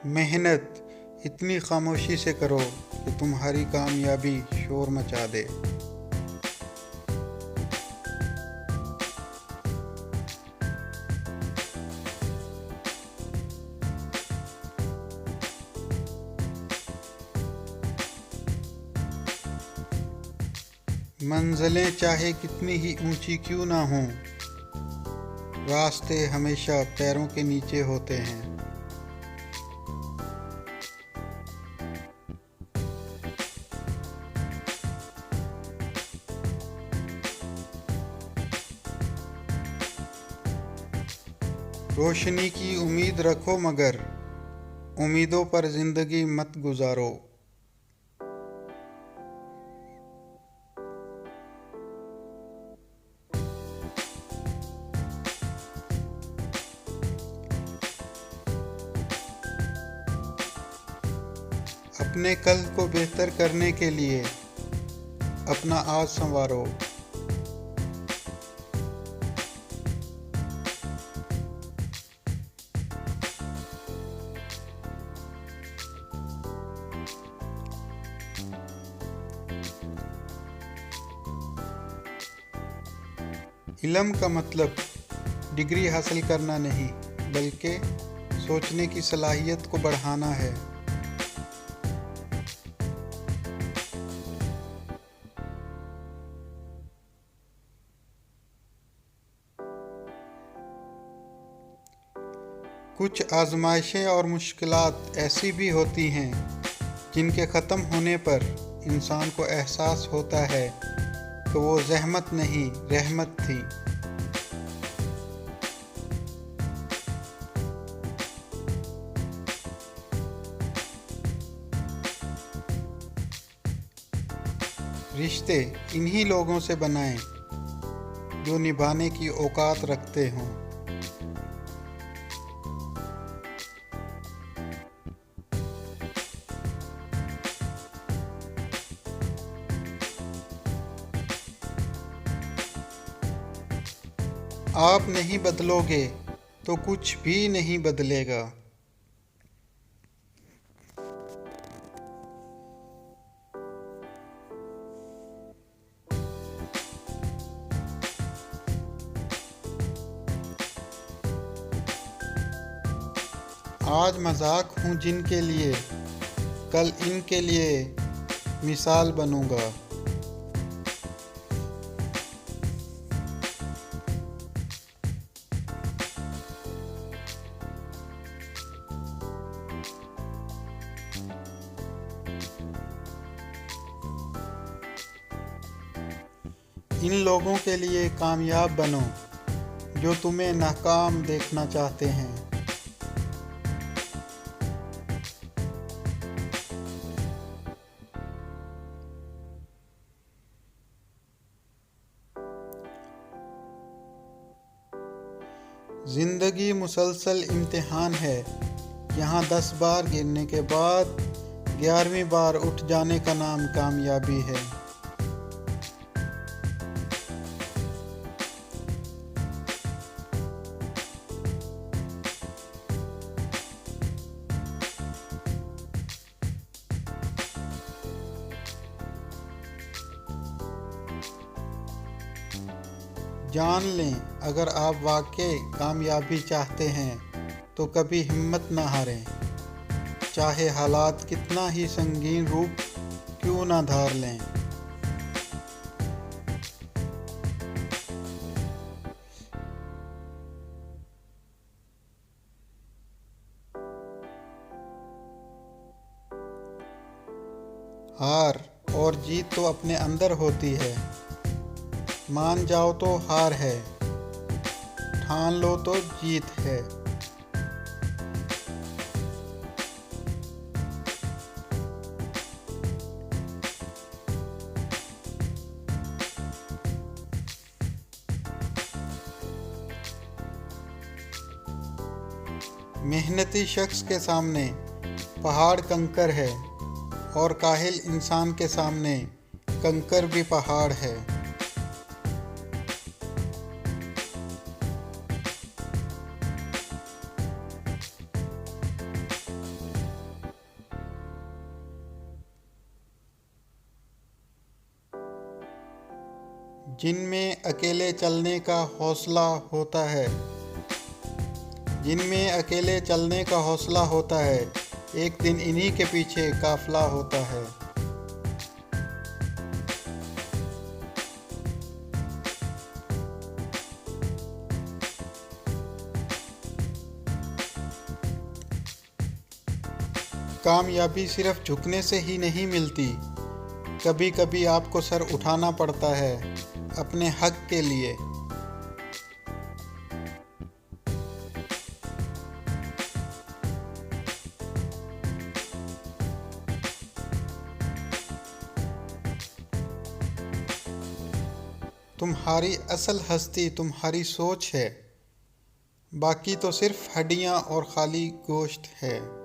मेहनत इतनी खामोशी से करो कि तुम्हारी कामयाबी शोर मचा दे। मंजिलें चाहे कितनी ही ऊंची क्यों ना हों, रास्ते हमेशा पैरों के नीचे होते हैं। रोशनी की उम्मीद रखो मगर उम्मीदों पर जिंदगी मत गुजारो। अपने कल को बेहतर करने के लिए अपना आज संवारो। इल्म का मतलब डिग्री हासिल करना नहीं, बल्कि सोचने की सलाहियत को बढ़ाना है। कुछ आजमाइशें और मुश्किलात ऐसी भी होती हैं जिनके ख़त्म होने पर इंसान को एहसास होता है कि वो ज़हमत नहीं, रहमत थी। रिश्ते इन्हीं लोगों से बनाएं जो निभाने की औकात रखते हों। आप नहीं बदलोगे तो कुछ भी नहीं बदलेगा। आज मजाक हूँ जिनके लिए, कल इनके लिए मिसाल बनूंगा। इन लोगों के लिए कामयाब बनो जो तुम्हें नाकाम देखना चाहते हैं। जिंदगी मुसलसल इम्तिहान है, यहाँ 10 बार गिरने के बाद 11वीं बार उठ जाने का नाम कामयाबी है। जान लें, अगर आप वाकई कामयाबी चाहते हैं तो कभी हिम्मत न हारें, चाहे हालात कितना ही संगीन रूप क्यों ना धार लें। हार और जीत तो अपने अंदर होती है, मान जाओ तो हार है, ठान लो तो जीत है। मेहनती शख्स के सामने पहाड़ कंकर है और काहिल इंसान के सामने कंकर भी पहाड़ है। जिनमें अकेले चलने का हौसला होता है, जिनमें अकेले चलने का हौसला होता है, एक दिन इन्हीं के पीछे काफिला होता है। कामयाबी सिर्फ झुकने से ही नहीं मिलती, कभी कभी आपको सर उठाना पड़ता है अपने हक के लिए। तुम्हारी असल हस्ती तुम्हारी सोच है, बाकी तो सिर्फ हड्डियां और खाली गोश्त है।